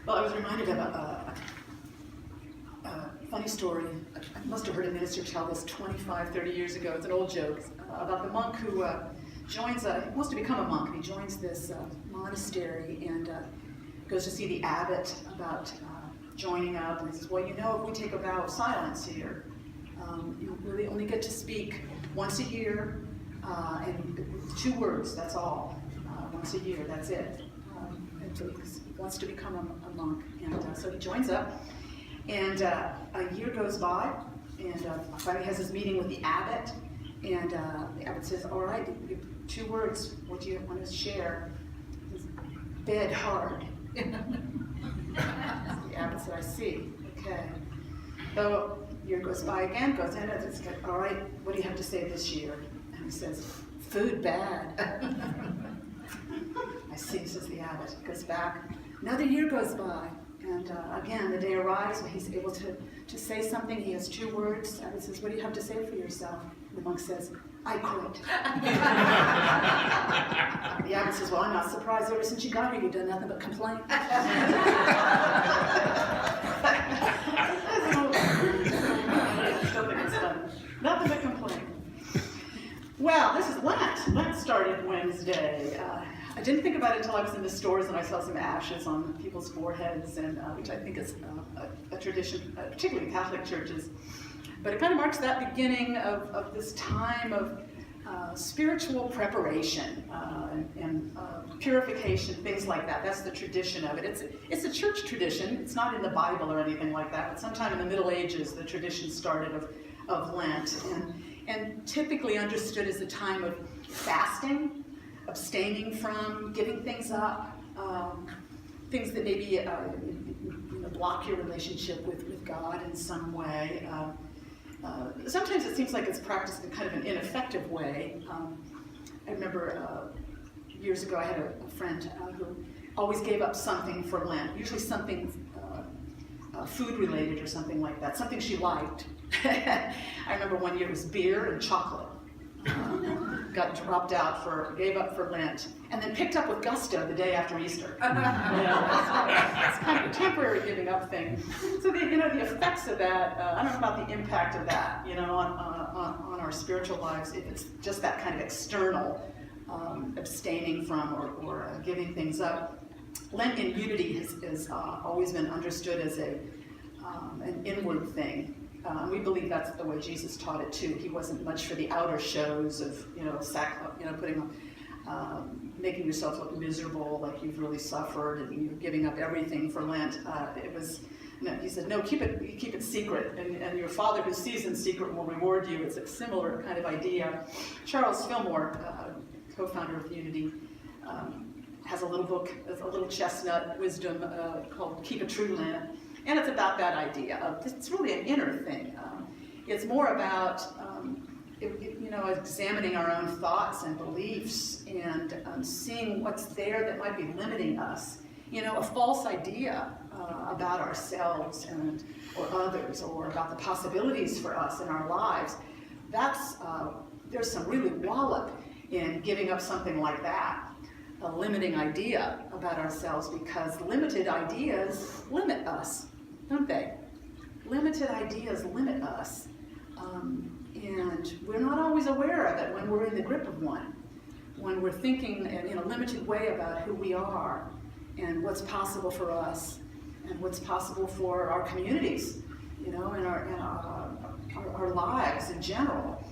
Well, I was reminded of a funny story. I must have heard a minister tell this 25, 30 years ago. It's an old joke about the monk who he wants to become a monk. He joins this monastery and goes to see the abbot about joining up. And he says, well, you know, if we take a vow of silence here, you really only get to speak once a year, and 2 words, that's all. Once a year, that's it. And so he wants to become a monk. And so he joins up, and a year goes by, and finally has his meeting with the abbot, and the abbot says, all right, 2 words, what do you want to share? He says, bed hard. The abbot said, I see, okay. So year goes by again, goes in, and it's like, all right, what do you have to say this year? And he says, food bad. I see, says the abbot. Goes back. Another year goes by, and again, the day arrives when he's able to say something. He has 2 words. The abbot says, what do you have to say for yourself? The monk says, I quit. The abbot says, well, I'm not surprised. Ever since you got here, you've done nothing but complain. Nothing but complain. Well, this is Lent. Lent started Wednesday. I didn't think about it until I was in the stores and I saw some ashes on people's foreheads, and which I think is a tradition, particularly in Catholic churches. But it kind of marks that beginning of this time of spiritual preparation and purification, things like that. That's the tradition of it. It's a church tradition. It's not in the Bible or anything like that. But sometime in the Middle Ages, the tradition started of Lent, and typically understood as a time of fasting, abstaining from, giving things up, things that maybe block your relationship with God in some way. Sometimes it seems like it's practiced in kind of an ineffective way. I remember years ago I had a friend who always gave up something for Lent, usually something food-related or something like that, something she liked. I remember one year it was beer and chocolate. Got dropped out gave up for Lent, and then picked up with gusto the day after Easter. It's kind of a temporary giving up thing. So the effects of that, I don't know about the impact of that, on our spiritual lives, if it's just that kind of external abstaining from or giving things up. Lent in unity has always been understood as an inward thing. We believe that's the way Jesus taught it too. He wasn't much for the outer shows of, putting on, making yourself look miserable, like you've really suffered and you're giving up everything for Lent. He said, no, keep it secret, and your Father who sees in secret will reward you. It's a similar kind of idea. Charles Fillmore, co-founder of Unity, has a little book, a little chestnut wisdom called Keep a True Lent. And it's about that idea. It's really an inner thing. It's more about examining our own thoughts and beliefs and seeing what's there that might be limiting us. A false idea about ourselves or others, or about the possibilities for us in our lives. There's some really wallop in giving up something like that. A limiting idea about ourselves, because limited ideas limit us, don't they? Limited ideas limit us, and we're not always aware of it when we're in the grip of one, when we're thinking in a limited way about who we are and what's possible for us and what's possible for our communities, and our lives in general.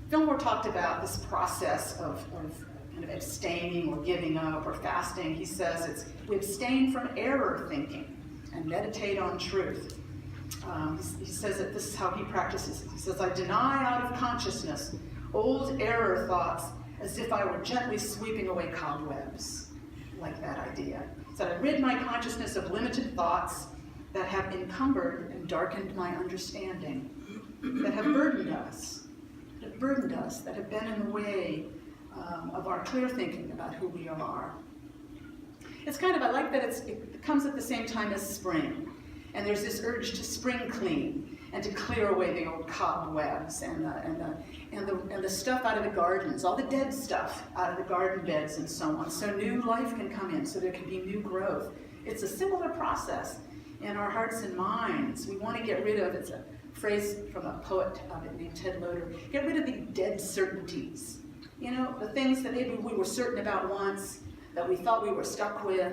Fillmore talked about this process of kind of abstaining or giving up or fasting. He says we abstain from error thinking and meditate on truth. He says that this is how he practices. He says, I deny out of consciousness old error thoughts as if I were gently sweeping away cobwebs. Like that idea. He said, I rid my consciousness of limited thoughts that have encumbered and darkened my understanding, that have burdened us, that have been in the way of our clear thinking about who we are. It's kind of, I like that it comes at the same time as spring. And there's this urge to spring clean and to clear away the old cobwebs and the stuff out of the gardens, all the dead stuff out of the garden beds and so on. So new life can come in, so there can be new growth. It's a similar process in our hearts and minds. We want to get rid of, it's a phrase from a poet named Ted Loder, get rid of the dead certainties. You know, the things that maybe we were certain about once, that we thought we were stuck with,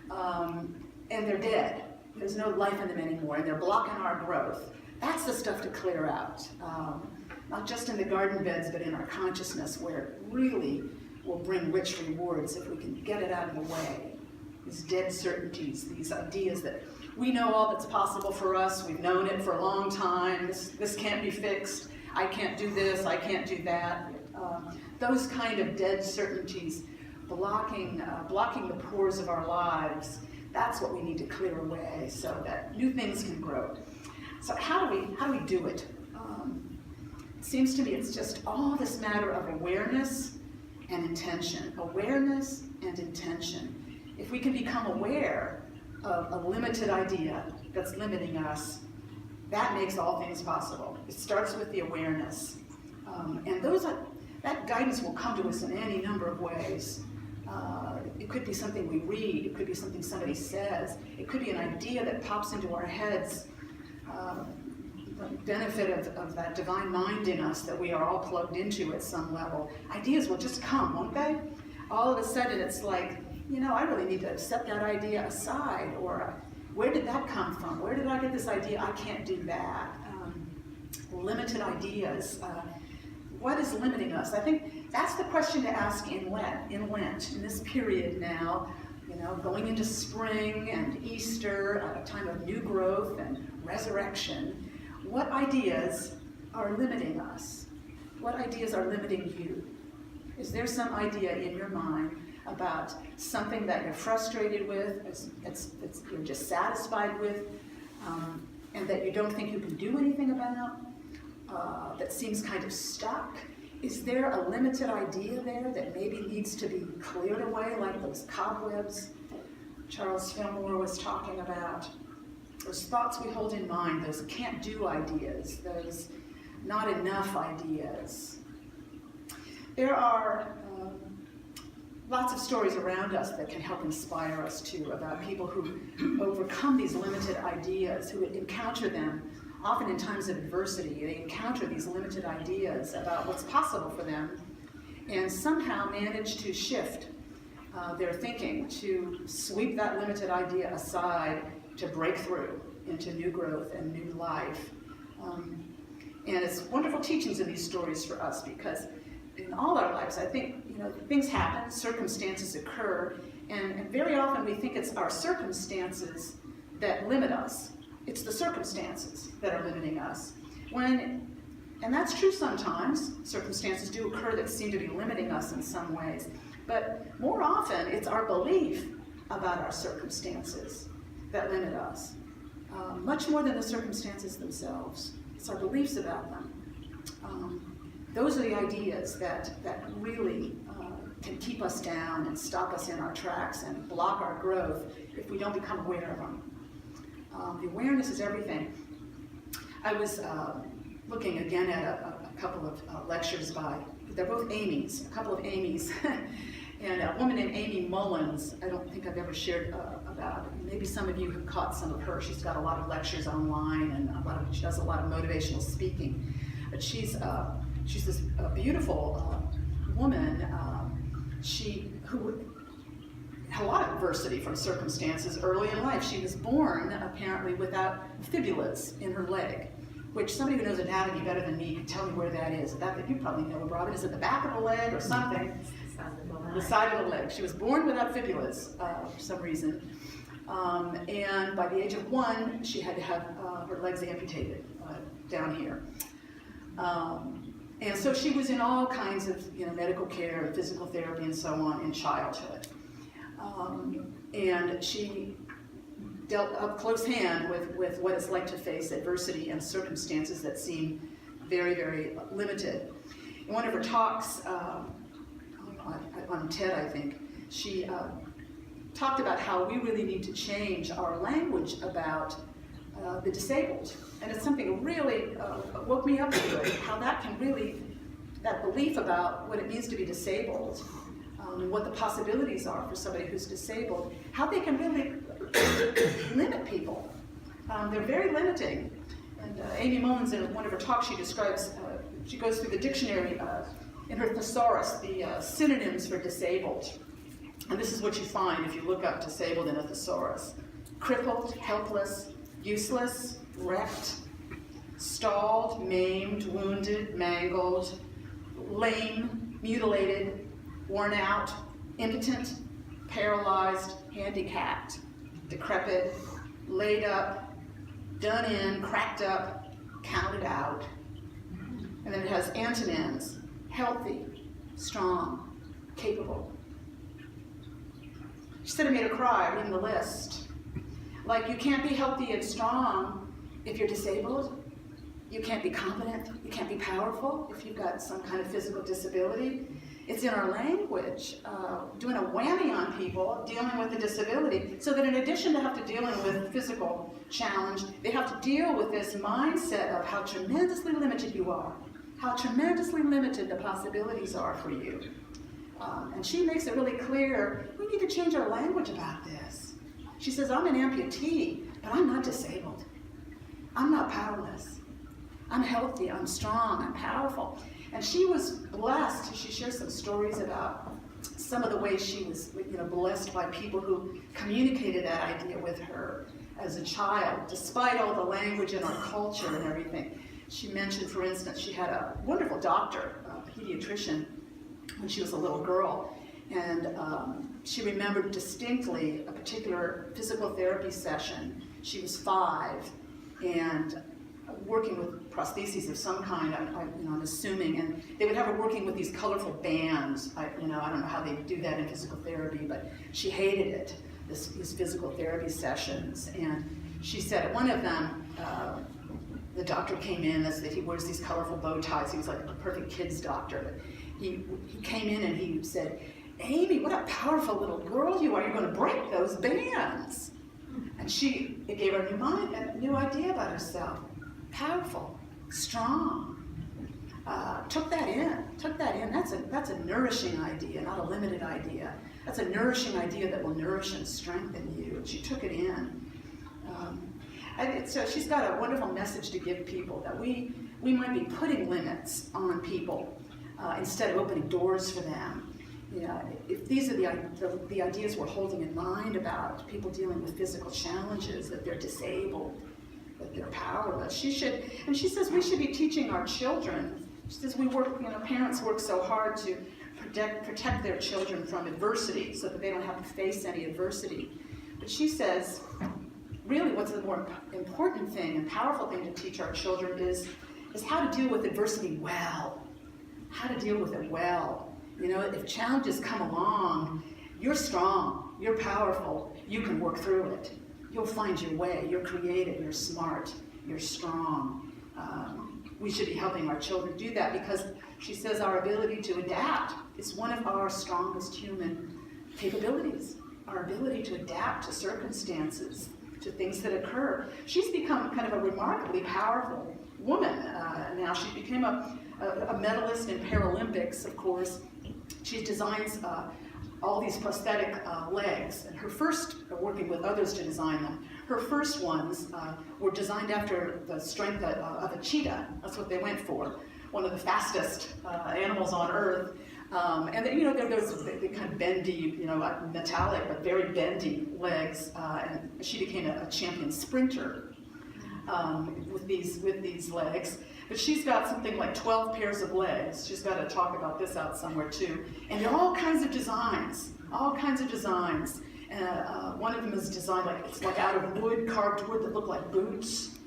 and they're dead. There's no life in them anymore, and they're blocking our growth. That's the stuff to clear out. Not just in the garden beds, but in our consciousness, where it really will bring rich rewards if we can get it out of the way. These dead certainties, these ideas that we know all that's possible for us, we've known it for a long time, this can't be fixed, I can't do this, I can't do that. Those kind of dead certainties blocking the pores of our lives, that's what we need to clear away so that new things can grow. So how do we do it? It seems to me it's just all this matter of awareness and intention. Awareness and intention. If we can become aware of a limited idea that's limiting us, that makes all things possible. It starts with the awareness. And that guidance will come to us in any number of ways. It could be something we read, it could be something somebody says, it could be an idea that pops into our heads, the benefit of that divine mind in us that we are all plugged into at some level. Ideas will just come, won't they? All of a sudden it's like, you know, I really need to set that idea aside, or where did that come from? Where did I get this idea? I can't do that. Limited ideas. What is limiting us? I think that's the question to ask in Lent, in this period now, you know, going into spring and Easter, a time of new growth and resurrection. What ideas are limiting us? What ideas are limiting you? Is there some idea in your mind about something that you're frustrated with, you're dissatisfied with, and that you don't think you can do anything about, that seems kind of stuck? Is there a limited idea there that maybe needs to be cleared away, like those cobwebs Charles Fillmore was talking about? Those thoughts we hold in mind, those can't-do ideas, those not enough ideas. There are lots of stories around us that can help inspire us too, about people who overcome these limited ideas, who encounter them often in times of adversity. They encounter these limited ideas about what's possible for them and somehow manage to shift their thinking, to sweep that limited idea aside, to break through into new growth and new life. And it's wonderful teachings in these stories for us, because in all our lives, I think, you know, things happen, circumstances occur, and very often we think it's our circumstances that limit us. It's the circumstances that are limiting us. And that's true sometimes. Circumstances do occur that seem to be limiting us in some ways. But more often, it's our belief about our circumstances that limit us. Much more than the circumstances themselves. It's our beliefs about them. Those are the ideas that really can keep us down and stop us in our tracks and block our growth if we don't become aware of them. The awareness is everything. I was looking again at a couple of lectures they're both Amy's, a couple of Amy's, and a woman named Amy Mullins. I don't think I've ever shared about it. Maybe some of you have caught some of her. She's got a lot of lectures online, and she does a lot of motivational speaking. But she's this beautiful woman. Who had a lot of adversity from circumstances early in life. She was born, apparently, without fibulas in her leg, which somebody who knows anatomy better than me can tell me where that is. You probably know, Robin. Is it the back of the leg or something? The side of the leg. She was born without fibulas for some reason. And by the age of 1, she had to have her legs amputated down here. And so she was in all kinds of medical care and physical therapy and so on in childhood. And she dealt up close hand with what it's like to face adversity and circumstances that seem very, very limited. In one of her talks on TED, I think, she talked about how we really need to change our language about the disabled. And it's something that really woke me up to it, how that can really, that belief about what it means to be disabled, and what the possibilities are for somebody who's disabled, how they can really limit people. They're very limiting. And Amy Mullins, in one of her talks, she describes, she goes through the dictionary in her thesaurus, the synonyms for disabled. And this is what you find if you look up disabled in a thesaurus. Crippled, helpless, useless, wrecked, stalled, maimed, wounded, mangled, lame, mutilated, worn out, impotent, paralyzed, handicapped, decrepit, laid up, done in, cracked up, counted out. And then it has antonyms: healthy, strong, capable. She said it made her cry reading the list. Like, you can't be healthy and strong if you're disabled. You can't be competent. You can't be powerful if you've got some kind of physical disability. It's in our language, doing a whammy on people dealing with a disability, so that in addition to dealing with physical challenge, they have to deal with this mindset of how tremendously limited you are, how tremendously limited the possibilities are for you. And she makes it really clear, we need to change our language about this. She says, I'm an amputee, but I'm not disabled. I'm not powerless. I'm healthy, I'm strong, I'm powerful. And she was blessed. She shares some stories about some of the ways she was, blessed by people who communicated that idea with her as a child, despite all the language in our culture and everything. She mentioned, for instance, she had a wonderful doctor, a pediatrician, when she was a little girl. And she remembered distinctly a particular physical therapy session. She was 5, and working with prostheses of some kind, I'm assuming, and they would have her working with these colorful bands. I don't know how they do that in physical therapy, but she hated it, these physical therapy sessions. And she said at one of them, the doctor came in, as that he wears these colorful bow ties. He was like a perfect kid's doctor. But he came in and he said, Amy, what a powerful little girl you are. You're going to break those bands. And it gave her a new idea about herself. Powerful, strong. Took that in. That's a nourishing idea, not a limited idea. That's a nourishing idea that will nourish and strengthen you. And she took it in. So she's got a wonderful message to give people, that we might be putting limits on people instead of opening doors for them. If these are the ideas we're holding in mind about people dealing with physical challenges, that they're disabled, that they're powerless. She says we should be teaching our children. She says parents work so hard to protect their children from adversity so that they don't have to face any adversity. But she says, really what's the more important thing and powerful thing to teach our children is how to deal with adversity well. How to deal with it well. If challenges come along, you're strong, you're powerful, you can work through it. You'll find your way. You're creative, you're smart, you're strong. We should be helping our children do that, because she says our ability to adapt is one of our strongest human capabilities. Our ability to adapt to circumstances, to things that occur. She's become kind of a remarkably powerful woman now. She became a medalist in Paralympics, of course. She designs all these prosthetic legs, and her first, working with others to design them, her first ones were designed after the strength of a cheetah. That's what they went for, one of the fastest animals on Earth. And they're those kind of bendy, metallic but very bendy legs, and she became a champion sprinter with these legs. But she's got something like 12 pairs of legs. She's got to talk about this out somewhere too. And there are all kinds of designs. And one of them is designed it's like out of wood, carved wood that look like boots.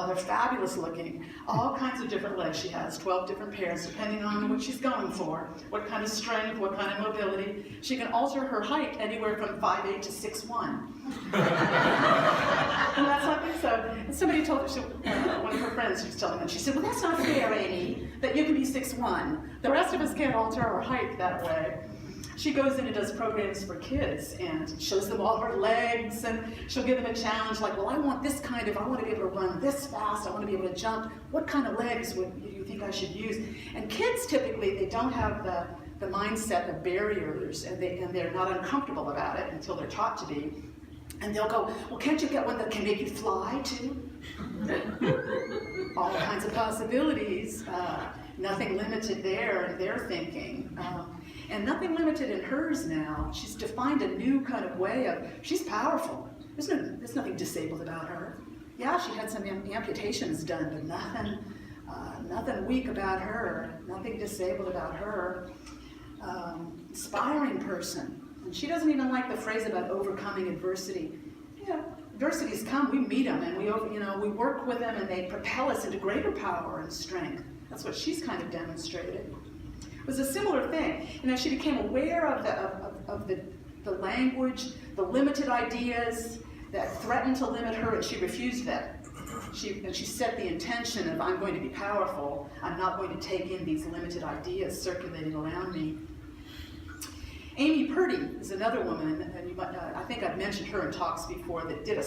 They're fabulous looking. All kinds of different legs she has, 12 different pairs, depending on what she's going for, what kind of strength, what kind of mobility. She can alter her height anywhere from 5'8" to 6'1". And that's something. So somebody told her, one of her friends, she was telling them, she said, well, that's not fair, Amy, that you can be 6'1". The rest of us can't alter our height that way. She goes in and does programs for kids and shows them all her legs, and she'll give them a challenge like, well, I want to be able to run this fast, I want to be able to jump. What kind of legs do you think I should use? And kids typically, they don't have the mindset of barriers, and they're not uncomfortable about it until they're taught to be. And they'll go, well, can't you get one that can make you fly too? All kinds of possibilities. Nothing limited there in their thinking. And nothing limited in hers now. She's defined a new kind of way of, she's powerful. There's nothing disabled about her. Yeah, she had some amputations done, but nothing weak about her, nothing disabled about her. Inspiring person. And she doesn't even like the phrase about overcoming adversity. Yeah, adversities come, we meet them, and we work with them, and they propel us into greater power and strength. That's what she's kind of demonstrated. It was a similar thing. She became aware of the language, the limited ideas that threatened to limit her, and she refused them. She set the intention of, I'm going to be powerful. I'm not going to take in these limited ideas circulating around me. Amy Purdy is another woman, and I think I've mentioned her in talks before, that did a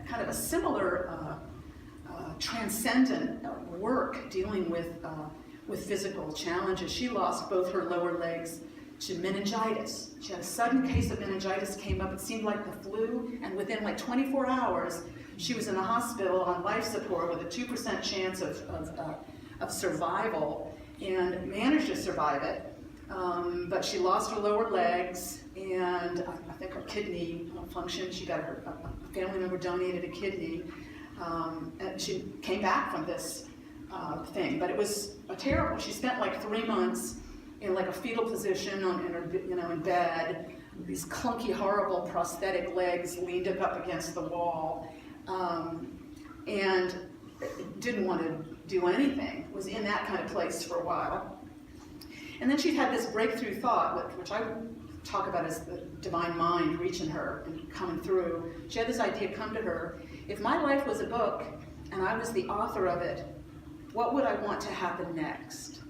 kind of a similar transcendent work dealing with physical challenges. She lost both her lower legs to meningitis. She had a sudden case of meningitis, came up, it seemed like the flu, and within like 24 hours, she was in a hospital on life support with a 2% chance of survival, and managed to survive it. But she lost her lower legs, and I think her kidney function. She got a family member donated a kidney, and she came back from this thing. But it was terrible. She spent like 3 months in like a fetal position in bed, with these clunky, horrible prosthetic legs leaned up against the wall, and didn't want to do anything. Was in that kind of place for a while. And then she had this breakthrough thought, which I talk about as the divine mind reaching her and coming through. She had this idea come to her: if my life was a book and I was the author of it, what would I want to happen next?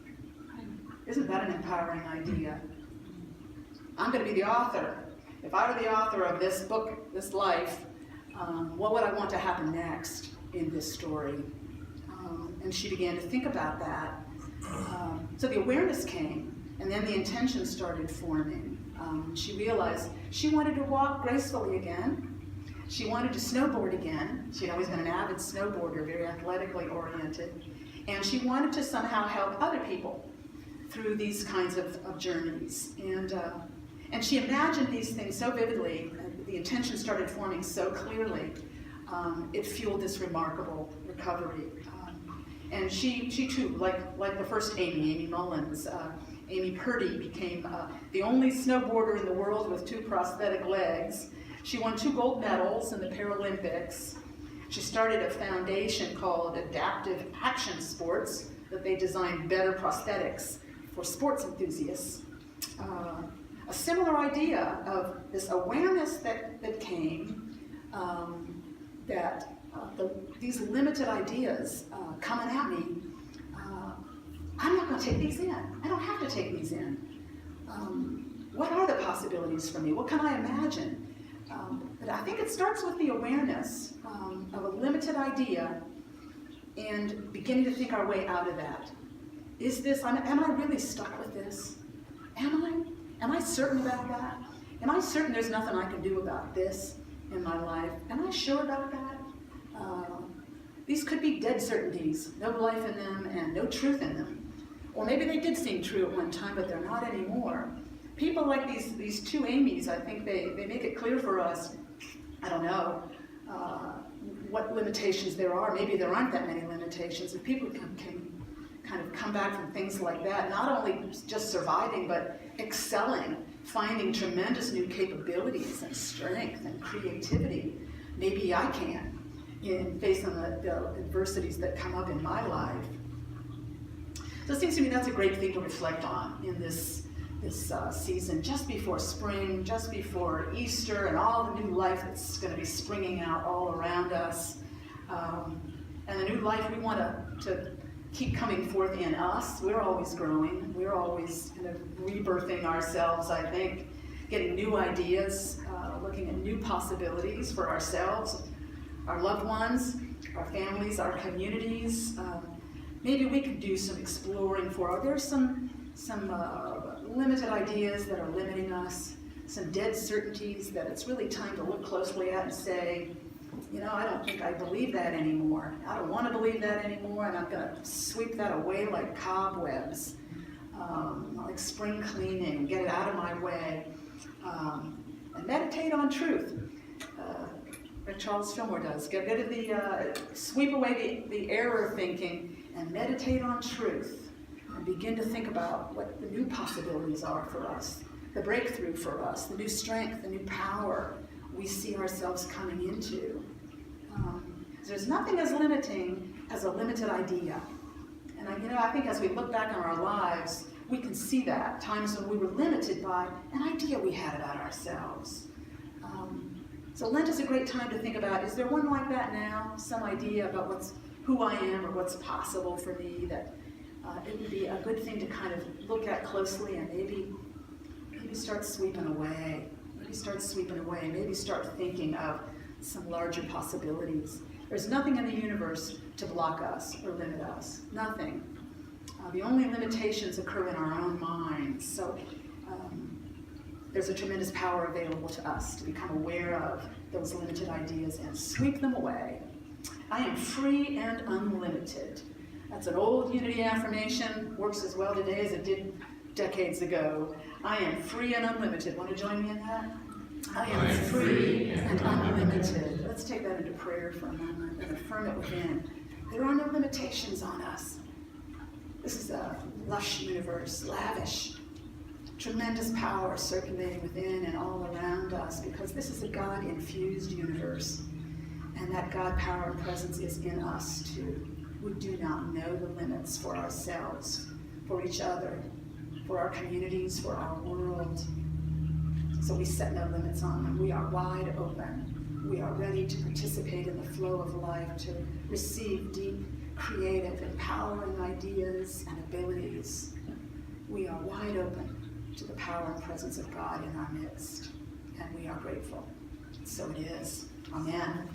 Isn't that an empowering idea? I'm going to be the author. If I were the author of this book, this life, what would I want to happen next in this story? And she began to think about that. So the awareness came, and then the intention started forming. She realized she wanted to walk gracefully again. She wanted to snowboard again. She'd always been an avid snowboarder, very athletically oriented. And she wanted to somehow help other people through these kinds of journeys. And she imagined these things so vividly, the intention started forming so clearly, it fueled this remarkable recovery. And she too, like the first Amy Mullins, Amy Purdy became the only snowboarder in the world with 2 prosthetic legs. She won 2 gold medals in the Paralympics. She started a foundation called Adaptive Action Sports, that they designed better prosthetics for sports enthusiasts. A similar idea of this awareness that came, these limited ideas coming at me, I'm not going to take these in. I don't have to take these in. What are the possibilities for me? What can I imagine? But I think it starts with the awareness of a limited idea and beginning to think our way out of that. Am I really stuck with this? Am I certain about that? Am I certain there's nothing I can do about this in my life? Am I sure about that? These could be dead certainties, no life in them and no truth in them. Or maybe they did seem true at one time, but they're not anymore. People like these 2 Amy's, I think they make it clear for us, I don't know, what limitations there are. Maybe there aren't that many limitations. If people can kind of come back from things like that, not only just surviving, but excelling, finding tremendous new capabilities and strength and creativity, maybe I can, based on the adversities that come up in my life. So it seems to me that's a great thing to reflect on in this season, just before spring, just before Easter, and all the new life that's going to be springing out all around us. And the new life we want to keep coming forth in us. We're always growing. We're always kind of rebirthing ourselves, I think, getting new ideas, looking at new possibilities for ourselves, our loved ones, our families, our communities. Maybe we could do some exploring for, there's some limited ideas that are limiting us, some dead certainties that it's really time to look closely at and say, I don't think I believe that anymore. I don't want to believe that anymore, and I'm going to sweep that away like cobwebs, like spring cleaning, get it out of my way, and meditate on truth. Like Charles Fillmore does. Get rid of sweep away the error thinking and meditate on truth and begin to think about what the new possibilities are for us, the breakthrough for us, the new strength, the new power we see ourselves coming into. There's nothing as limiting as a limited idea. And I think as we look back on our lives, we can see that, times when we were limited by an idea we had about ourselves. So Lent is a great time to think about, is there one like that now? Some idea about who I am or what's possible for me, that it would be a good thing to kind of look at closely and maybe start sweeping away. Maybe start thinking of some larger possibilities. There's nothing in the universe to block us or limit us. Nothing. The only limitations occur in our own minds. So there's a tremendous power available to us to become aware of those limited ideas and sweep them away. I am free and unlimited. That's an old Unity affirmation, works as well today as it did decades ago. I am free and unlimited. Want to join me in that? I am free and unlimited. Let's take that into prayer for a moment and affirm it within. There are no limitations on us. This is a lush universe, lavish, tremendous power circulating within and all around us, because this is a God-infused universe, and that God power and presence is in us too. We do not know the limits for ourselves, for each other, for our communities, for our world. So we set no limits on them. We are wide open. We are ready to participate in the flow of life, to receive deep, creative, empowering ideas and abilities. We are wide open to the power and presence of God in our midst, and we are grateful. So it is. Amen.